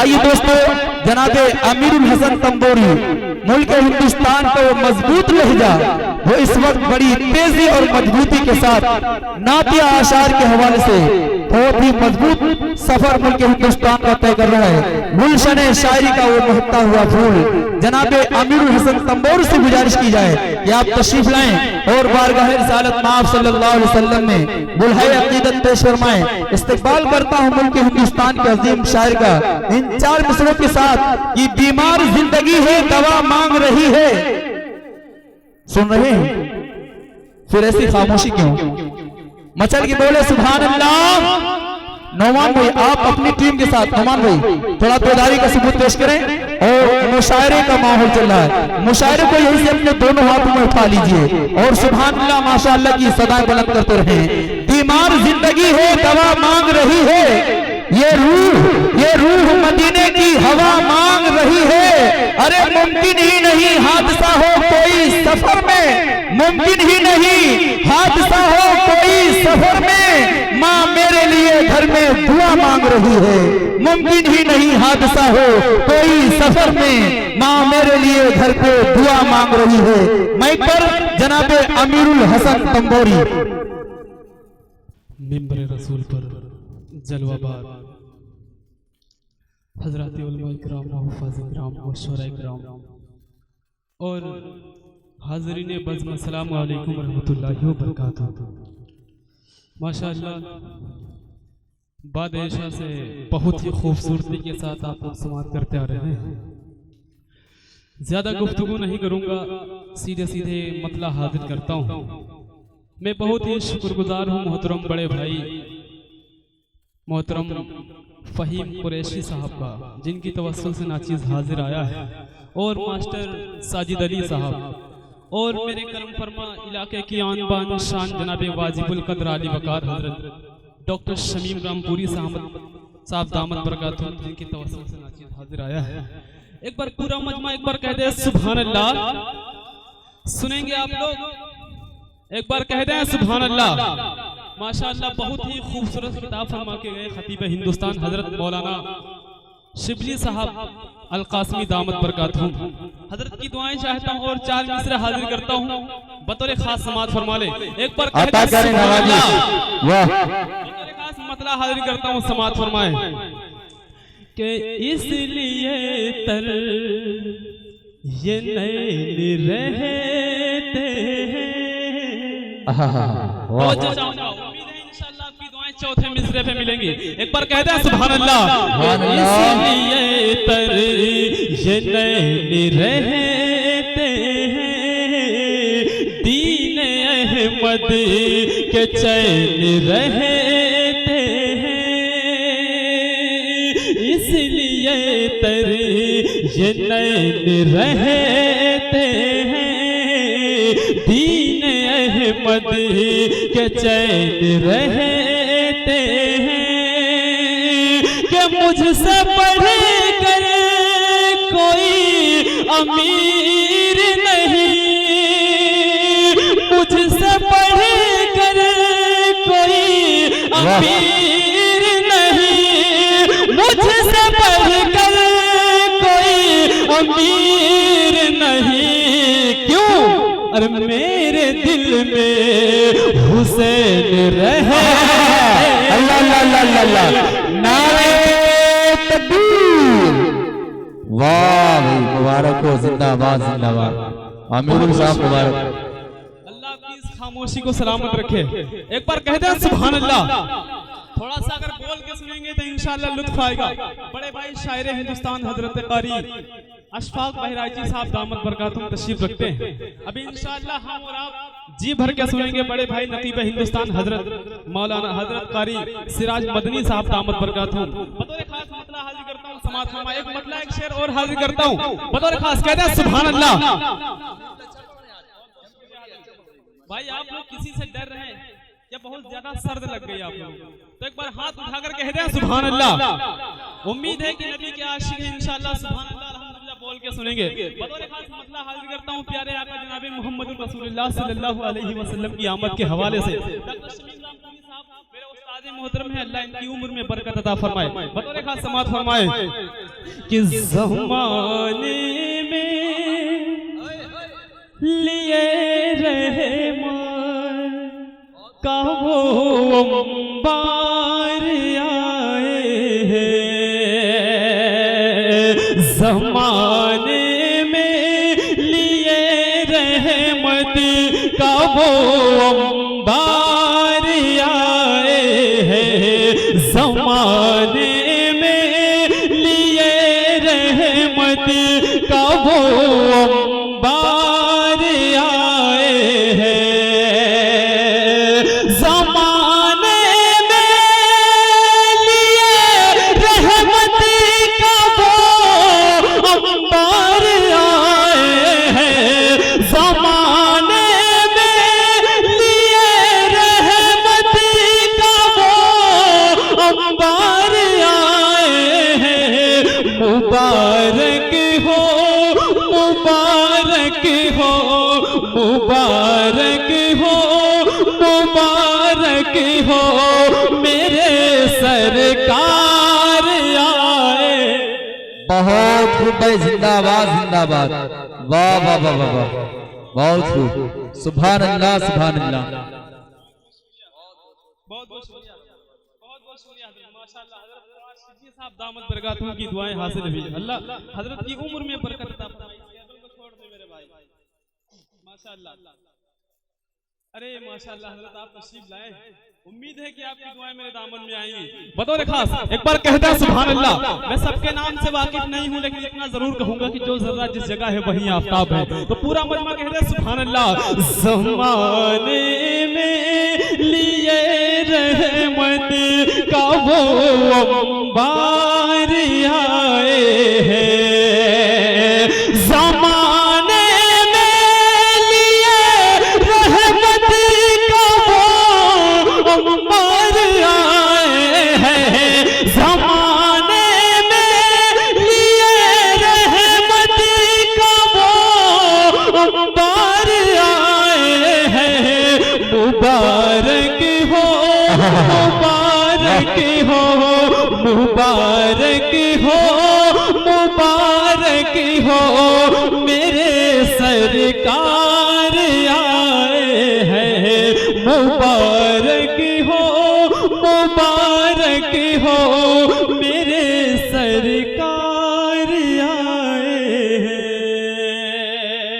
आइए दोस्तों, जनाबे अमीरुल हसन तंबोरी मुल्क हिंदुस्तान का वो मजबूत लहजा, वो इस वक्त बड़ी तेजी और मजबूती के साथ नातिया आशार के हवाले से बहुत ही मजबूत सफर मुल्क हिंदुस्तान का तय कर रहा है। गुलशन शायरी का वो महकता हुआ फूल जनाबे अमीरुल हसन तंबोरी से गुजारिश की जाए कि आप तशरीफ लाएं और बारगाह रिसालत माफ सल्लल्लाहु अलैहि वसल्लम में बुलहाए अकीदत पेश फरमाएं। इस्तकबाल करता हूं मुल्क हिंदुस्तान के अजीम शायर का इन 4 मिसरों के साथ कि बीमार जिंदगी है दवा मांग रही है। सुन रहे हैं? फिर ऐसी खामोशी क्यों? मचल के बोले सुभान अल्लाह। नौमान भाई आप अपनी टीम के साथ, नौमान भाई थोड़ा बेदारी का सबूत पेश करें और मुशायरे का माहौल चल रहा है। मुशायरे को यही से अपने दोनों हाथों में उठा लीजिए और सुभान अल्लाह माशाअल्लाह की सदाएं बुलंद करते रहें। बीमार जिंदगी है दवा मांग रही है, ये रूह मदीने की हवा मांग रही है। अरे मुमकिन ही नहीं हादसा हो कोई सफर में, मुमकिन ही नहीं हादसा हो कोई सफर में, माँ मेरे लिए घर में दुआ मांग रही है। मुमकिन ही नहीं हादसा हो कोई सफर में, माँ मेरे लिए घर पे दुआ मांग रही है। माइक पर जनाबे अमीरुल हसन तंबोरी। मिंबर रसूल पर जलवाबाद हजरत उलमा इकराम, हुफ़ाज़ इकराम व शुरा इकराम और हाज़रीन बज़्म, अस्सलामु अलैकुम व रहमतुल्लाहि व बरकातुहू। माशाअल्लाह बाद ऐशा से बहुत ही खूबसूरती के साथ आप लोग समात करते आ रहे हैं। ज़्यादा गुफ्तगू नहीं करूँगा, सीधे सीधे मतला हाजिर करता हूँ। मैं बहुत ही शुक्रगुजार हूँ मोहतरम बड़े भाई मोहतरम फ़हीम कुरैशी साहब का, जिनकी तवस्सुल से नाचीज़ हाजिर आया है, और मास्टर साजिद अली साहब और मेरे करम फरमा इलाके की आन बान शान जनाबे वाजिबुल कद्र आली वकार हजरत डॉक्टर शमीम रामपुरी साहब दामत बरकातुहू, जिनकी तवस्सुल से नाचीज़ हाजिर आया है। एक बार पूरा मजमा एक बार कह दे सुभान अल्लाह। सुनेंगे आप लोग? एक बार कह दें सुभान अल्लाह। माशाअल्लाह बहुत ही खूबसूरत किताब फरमा के गए खतीब हिंदुस्तान हजरत मौलाना शिबली साहब अल कासमी दामत बरकातुहू। हजरत की दुआएं चाहता हूँ और 4 मिसरे हाजिर करता हूँ, बतौर खास समात फरमा ले। एक बार खास मतला हाजिर करता हूँ, समात फरमाए कि इसलिए तर ये नैन रहते हैं। उम्मीद है इंशाअल्लाह आपकी दुआएं चौथे मिसरे पे मिलेंगी। एक बार कहते हैं सुभान अल्लाह। इसलिए तर ये नैन रहते हैं, दीन अहमद के चैन रहते हैं। इसलिए तर ये नैन रहते हैं, दीन अहमद के चैन रहते हैं। कि मुझसे बढ़ कर कोई अमीर नहीं, मुझसे बढ़ कर कोई अमीर नहीं, मुझसे बढ़ कर कोई अमीर नहीं। क्यों? अरे मेरे दिल में हुसैन रहे। अल्लाह अल्लाह अल्लाह, नारे तकबीर। वाह भाई, मुबारक हो, जिंदाबाद जिंदाबाद। अमीरुल साहब मुबारक। अल्लाह की इस खामोशी को सलामत रखे। एक बार कहते हैं सुभान अल्लाह। थोड़ा सा अगर बोल के सुनेंगे तो इंशाअल्लाह लुत्फ आएगा। बड़े भाई शायर हिंदुस्तान हजरत कारी अशफाक बहराइची साहब दामत बरकातुहू तशरीफ रखते हैं। अभी इंशाअल्लाह हम और आप जी भर के सुनेंगे बड़े भाई नकीब हिंदुस्तान हजरत मौलाना हजरत कारी सिराज मदनी साहब दामत बरकातुहू। बतौर खास मतला हाजिर करता हूँ, समात फरमा एक मतला एक शेर और हाजिर करता हूँ, बतौर खास कहते हैं सुभान अल्लाह। भाई आप लोग किसी से डर रहे हैं या बहुत ज्यादा सर्द लग गई आप लोग, तो एक बार हाथ उठाकर कह दें सुभान अल्लाह। उम्मीद है कि नबी के आशिक हैं इंशाअल्लाह सुभान अल्लाह अल्हम्दुलिल्लाह बोल के सुनेंगे। बतौर खास मतला हाजिर करता हूँ प्यारे आका जनाब मोहम्मद रसूलुल्लाह सल्लल्लाहु अलैहि वसल्लम की आमद के हवाले से। डॉक्टर शमीम रामपुरी साहब मेरे उस्ताद मोहतरम है, अल्लाह इनकी उम्र में बरकत अता फरमाए। बतौर खास समात फरमाए कि ज़माने में लिए रहमत का वो अंबार आए हैं, ज़माने में लिए रहमत का वो अंबार आए हैं, ज़माने में लिए रहमत का वो अंबार आए हैं, ज़माने में लिए रहमत का वो अंबार आए हैं, ज़माने में लिए रहमत का वो अंबार आए हैं। मुबारक हो, मुबारक हो, मुबारक हो, मुबारक हो, मेरे सरकार आए। बहुत खूब भाई, जिंदाबाद जिंदाबाद, वाह वाह वाह वाह वाह, बहुत खूब, सुभान अल्लाह सुभान अल्लाह। बहुत बहुत शुक्रिया, बहुत बहुत शुक्रिया माशाअल्लाह। हज़रत नवाज सिद्दीकी साहब दामद बरकातहू की दुआएं हासिल हुई। अल्लाह हजरत की उम्र में बरकत अता फरमाए। को छोड़ दे मेरे भाई, माशाअल्लाह। अरे माशाअल्लाह हजरत आप तशरीफ लाए, उम्मीद है कि आपकी दुआएं मेरे दामन में आएंगी। बतौर खास एक बार कहता है सुभान अल्लाह। मैं सबके नाम से वाकिफ नहीं हूं, लेकिन इतना जरूर कहूंगा कि जो जर्रा जिस जगह है वहीं आफताब है। तो पूरा मजमा कहता है सुभान अल्लाह। ज़माने में लिए रहमत का वो अंबार आए हैं, ज़माने में लिए रहमत का वो अंबार आए हैं, ज़माने में लिए रहमत का वो अंबार आए हैं। मुबारक हो, मुबारक हो, मुबारक हो, मुबारक हो, मेरे सरकार आए हैं। मुबारक हो, मुबारक हो, मेरे सरकार आए हैं।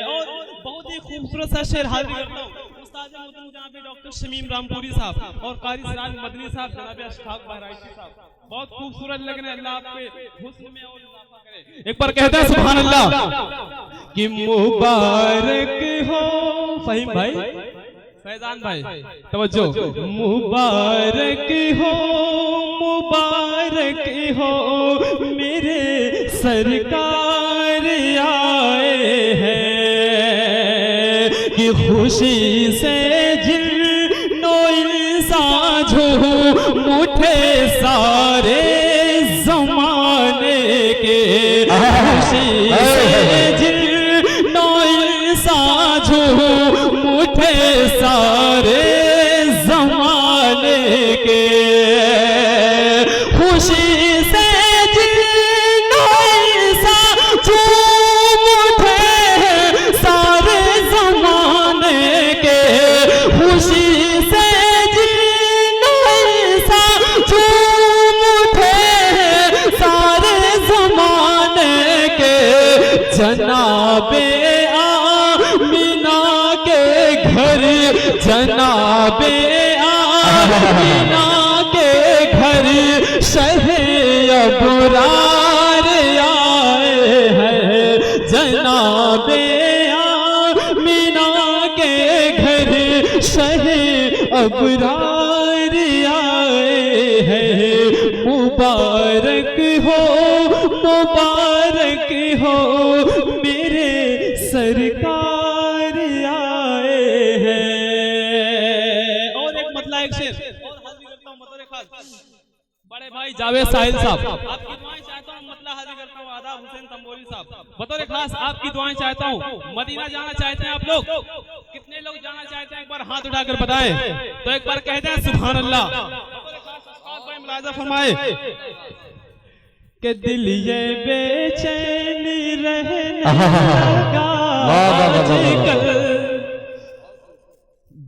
और बहुत ही खूबसूरत सा शेर हाजिर करता हूँ उस्ताद मोहतरम जनाब डॉक्टर शमीम रामपुरी साहब और कारी सिराज मदनी साहब, जनाब अशफाक बहराइची साहब। बहुत खूबसूरत लग रहे हैं, अल्लाह आपके हुस्न में और इजाफा करे। एक बार कहते हैं सुभान अल्लाह कि मुबारक हो, फहीम भाई, फैजान भाई तवज्जो, मुबारक हो, मुबारक हो, मेरे सरकार आए हैं कि खुशी से जिन्नो इंसान मुठे सारे जमाने के, खुशी से जिन्नो इंसान मुठे सारे जमाने के, खुशी से जिन्नो इंसान मुठे सारे जमाने के, खुशी से जिन्नो इंसान मुठे सारे जमाने के, जनाबे आमिना के घर, जनाबे आमिना के घर, शहे अबरार आए हैं, जनाबे आमिना के घर, शहे अबरार आए हैं। मुबारक हो, मुबारक हो, मेरे सरकार आए हैं। और एक मतला एक शेर और हाजिर करता हूँ मतले खास बड़े भाई जावेद साहिल साहब, आपकी दुआएं चाहता हूँ। मतला हाजिर करता हूँ आदाब हुसैन तंबोरी साहब, बतौर खास आपकी दुआएं चाहता हूँ। मदीना जाना चाहते हैं आप लोग? कितने लोग जाना चाहते हैं? एक बार हाथ उठाकर बताएं। तो एक बार कहते हैं सुभान अल्लाह। बतौर खास मुलाहिजा फरमाए कि दिल ये बेचैन रहने लगा आजकल,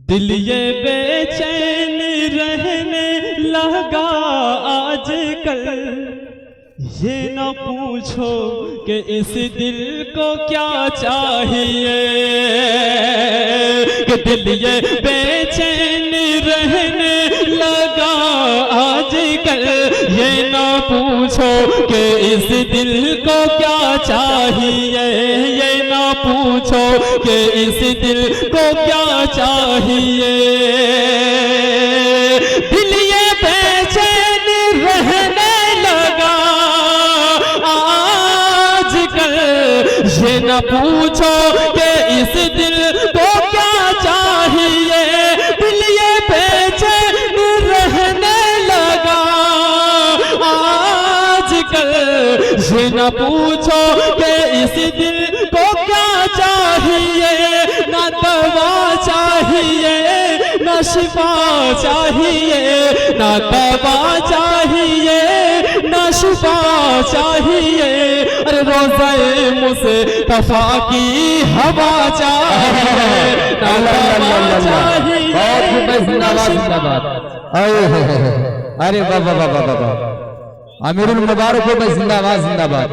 दिल ये बेचैन रहने लगा आजकल। ये ना पूछो कि इस दिल को क्या चाहिए, कि दिल ये बेचैन रहने लगा आजकल। ये ना पूछो कि इस दिल को क्या चाहिए, ये ना पूछो कि इस दिल को क्या चाहिए। दिल ये बेचैन रहने लगा आजकल। ये ना पूछो कि इस दिल को क्या चाहिए। दिल ये बेचैन रहने लगा आजकल। ये ना पूछो कि इस दिल को क्या चाहिए। ना दवा चाहिए, ना शिफा चाहिए, ना दवा चाहिए, ना शिफा चाहिए। अरे रोज़े मुस्तफा की हवा चाहिए, ना दवा चाहिए, ना शिफा। अरे बाबा बाबा बाबा, अमीरुल मुबारक हो भाई, जिंदाबाद जिंदाबाद।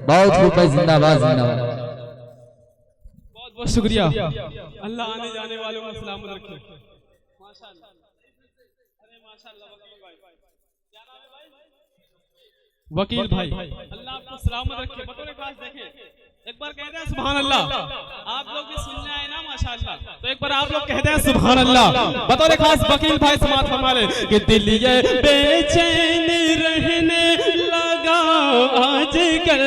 बहुत खूब भाई, जिंदाबाद जिंदाबाद। बहुत बहुत शुक्रिया। अल्लाह आने जाने वालों को सलामत रखे। माशाअल्लाह, अरे माशाअल्लाह। वकील भाई, अल्लाह आपको सलामत रखे। बतौर खास देखें, एक बार कहते हैं सुभान अल्लाह। आप लोग भी सुनने आए ना माशाअल्लाह, तो एक बार आप लोग कहते हैं सुभान अल्लाह। बतौर खास वकील भाई समात फरमा ले कि दिल ये बेचैन रहने लगा आजकल।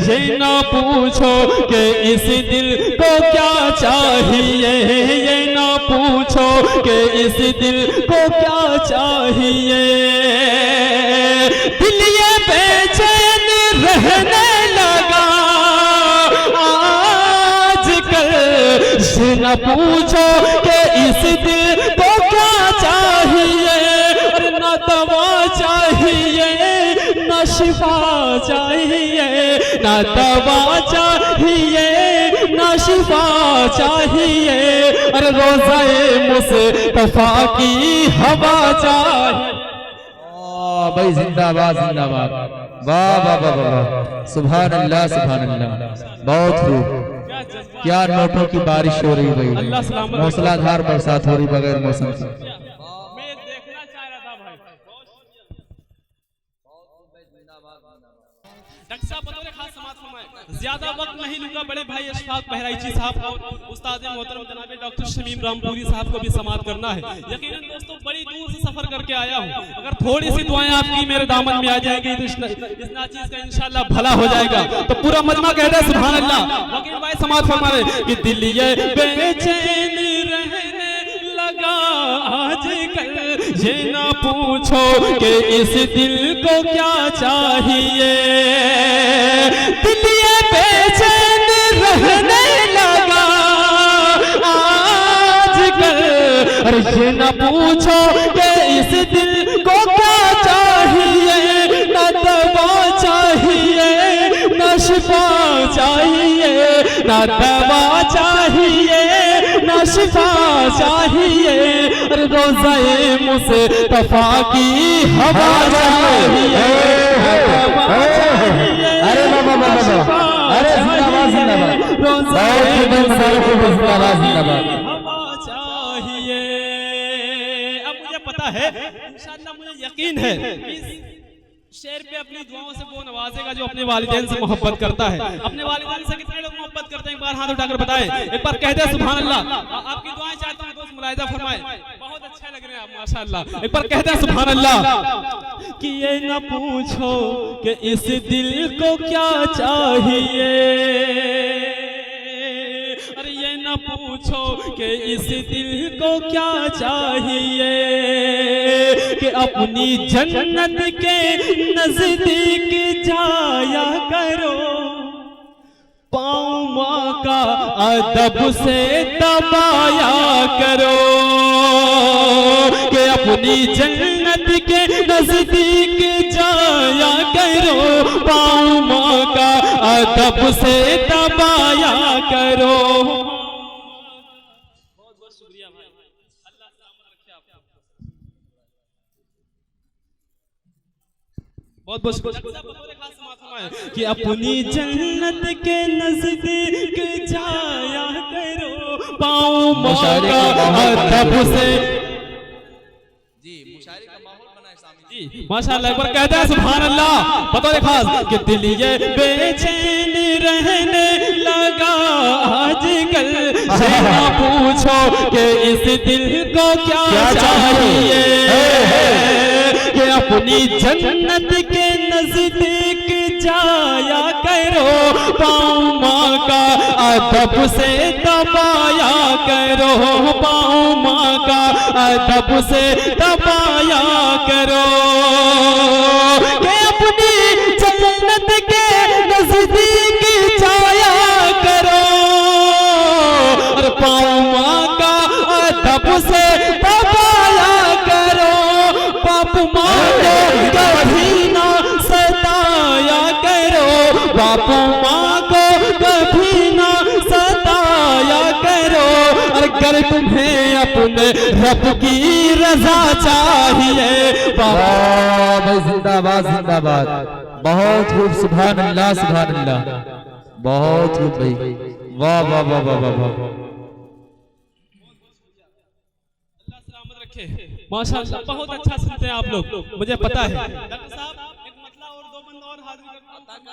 ये ना पूछो कि इस दिल को क्या चाहिए, ये ना पूछो कि इस दिल को क्या चाहिए। दिल ये बेचैन रहने लगा आजकल। ये ना पूछो कि इस दिल को क्या चाहिए। और ना दवा चाहिए, ना शिफा चाहिए, ना दवा चाहिए, ना शिफा चाहिए। अरे रोज़े मुस्तफा की हवा चाहिए। भाई जिंदाबाद जिंदाबाद। वाह वाह वाह वाह, सुभान अल्लाह सुभान अल्लाह। बहुत खूब, क्या नोटों की बारिश हो रही भाई, मूसलाधार बरसात हो रही बगैर मौसम से। मैं देखना चाह रहा था भाई। डॉक्टर साहब बतौर खास समात फरमाए, ज्यादा वक्त नहीं लूंगा। बड़े भाई अशफाक बहराइची साहब और उस्ताद मोहतरम जनाब डॉक्टर शमीम रामपुरी साहब को भी समात करना है। यकीनन दोस्तों बड़ी दूर से सफर करके आया हूँ। अगर थोड़ी सी दुआएं आपकी मेरे दामन में आ जाएंगी तो इस नाचीज का इंशाल्लाह भला हो जाएगा। तो पूरा मजमा कहता है सुभान अल्लाह। वकील भाई समात फरमा रहे कि दिल ये बेचैन रहने लगा आजकल। ये ना पूछो कि इस दिल को क्या चाहिए। दिल ये बेचैन रहने लगा आजकल। अरे ये ना पूछो कि इस दिल को क्या चाहिए। ना दवा चाहिए, ना शिफा चाहिए, ना दवा चाहिए, ना शिफा चाहिए। अरे रोज़े मुस्तफा की हवा चाहिए। अरे बाबा बाबा, अरे जिंदाबाद जिंदाबाद। हवा चाहिए। अब मुझे पता है, इंशाअल्लाह मुझे यकीन है इस शेर पे अपनी दुआओं से वो नवाजेगा जो अपने वालिदैन से मोहब्बत करता है। अपने वालिदैन से कितने लोग मोहब्बत करते हैं, एक बार हाथ उठाकर बताएं। एक बार कहते हैं सुभान अल्लाह। आपकी दुआएं चाहता हूं दोस्त मुलाहिजा फरमाएं, बहुत अच्छे लग रहे हैं आप माशाअल्लाह। एक बार कहते हैं सुभान अल्लाह। कि ये न पूछो कि इस दिल को क्या चाहिए। अरे ये न पूछो कि इस दिल को क्या चाहिए। कि अपनी जन्नत के नजदीक जाया करो। पाँव माँ का अदब से दबाया करो। कि अपनी जन्नत के नजदीक जाया अदब से दबाया करो। बहुत बहुत शुक्रिया भाई, अल्लाह सलामत रखे आपको। बहुत बहुत शुक्रिया कि अपनी जन्नत के नजदीक जाया करो, पाँव मौका अदब से। जी मुशायरे का माहौल बना है सामने जी, माशाअल्लाह। एक बार कहते हैं सुभान अल्लाह। बतौर खास कि दिल ये बेचैन रहने लगा आजकल, ना पूछो कि इस दिल को क्या चाहिए, कि अपनी जन्नत के नजदीक जाया करो, पाँव माँ का अदब से दबाया करो, पाँव माँ का अदब से दबाया करो, कि अपनी जन्नत के नजदीक जाया करो, और पाँव माँ का अदब से दबाया करो, बाप माँ को कभी ना सताया करो, बाप माँ को कभी ना सताया करो, अगर तुम्हें अपने रब की रजा चाहिए। भाई जिंदाबाद जिंदाबाद, बहुत खूब, सुभान अल्लाह सुभान अल्लाह, बहुत खूब भाई, वाह वाह वाह वाह वाह वाह। माशाअल्लाह बहुत अच्छा सुनते हैं आप लोग, मुझे पता है। डॉक्टर साहब एक मतला और दो बंदा और हाजिर करता हूं।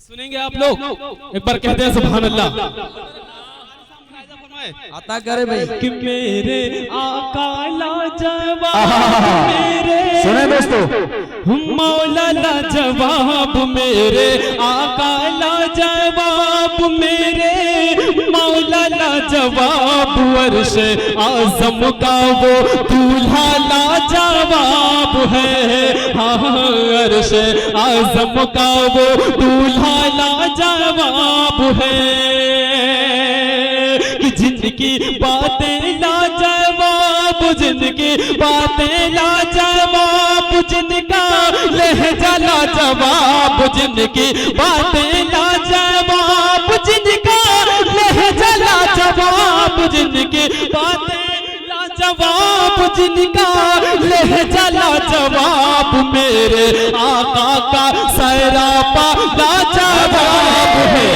सुनेंगे आप लोग, एक बार कहते हैं सुभान अल्लाह। अता करे भाई कि मेरे आका लाजवाब, मेरे सुने दोस्तों, मौला लाजवाब, मेरे आका लाजवाब, मेरे मौला लाजवाब, अर्श आज़म का वो दूल्हा लाजवाब है, हाँ अर्श आज़म का वो दूल्हा लाजवाब है, कि जिनकी बातें लाजवाब, जिनकी बातें लाजवाब, जिनका लहजा लाजवाब, जिनकी बातें लाजवाब, जिनका लहजा लाजवाब, जिनकी बातें लाजवाब, जिनका लहजा लाजवाब, मेरे आका का सरापा लाजवाब है,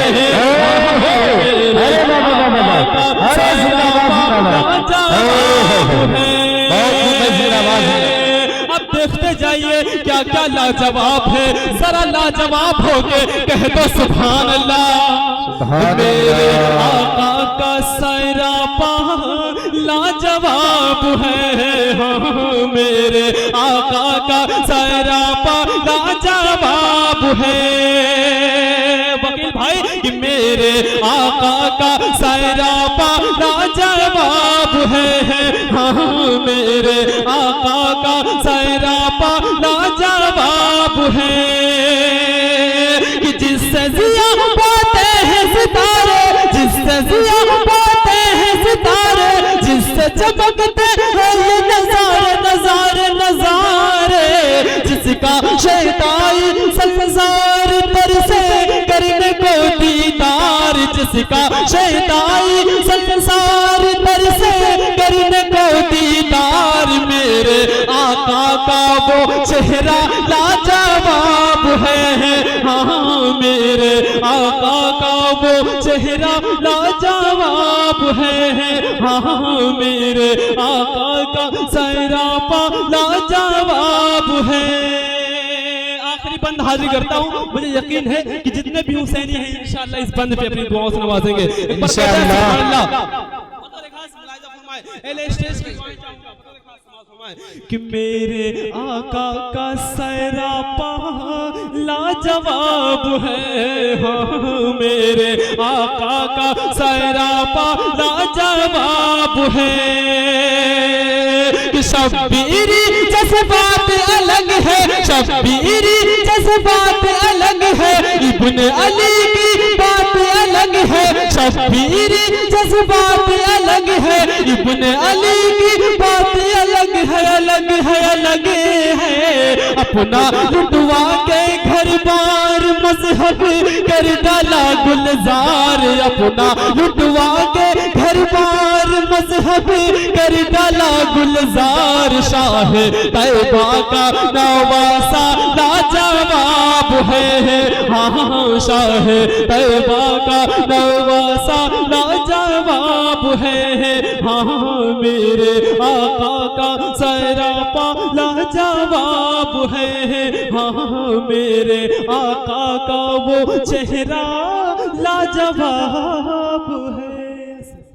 अब देखते जाइए क्या क्या लाजवाब है, जरा लाजवाब हो के कह दो सुभान अल्लाह। मेरे आका का सरापा लाजवाब है, मेरे आका का सरापा लाजवाब है, वकील भाई कि मेरे आका का सरापा लाजवाब है, हाँ मेरे आका का सरापा लाजवाब है, कि जिससे जिया पाते हैं सितारे, जिससे जिया पाते हैं सितारे, जिससे चमकते हैं ये नजारे नजारे नजारे, जिसका शैताई संसार पर से करने को दीदार, जिसका शैताई संसार पर से करने को दीदार, मेरे आका का वो चेहरा लाजवाब है, हाँ मेरे आका का वो चेहरा लाजवाब है, हाँ मेरे आका का सरापा लाजवाब है। आखिरी बंद हाजिर करता हूँ, मुझे यकीन है कि जितने भी हुसैनी हैं इंशाअल्लाह इस बंद पे अपनी दुआओं से नवाजेंगे इंशाअल्लाह। कि मेरे आका का सरापा लाजवाब है, हाँ मेरे आका का सरापा लाजवाब है, कि शब्बीरी जज्बात अलग है, शब्बीरी जज्बात अलग है, इब्ने अली की बात अलग है, शब्बीरी जज्बात अलग है, इब्ने अली की बात अलग है, अलग है, अलग है, अपना लुटवा के घर बार मजहब कर डाला गुलजार, अपना लुटवा के घर बार मजहब कर डाला गुलजार। शाह तैयबा का नवासा लाजवाब है, हाँ शाह तैयबा का नवासा लाजवाब है, हाँ मेरे आका का सरापा लाजवाब है, हाँ मेरे आका का वो चेहरा लाजवाब है।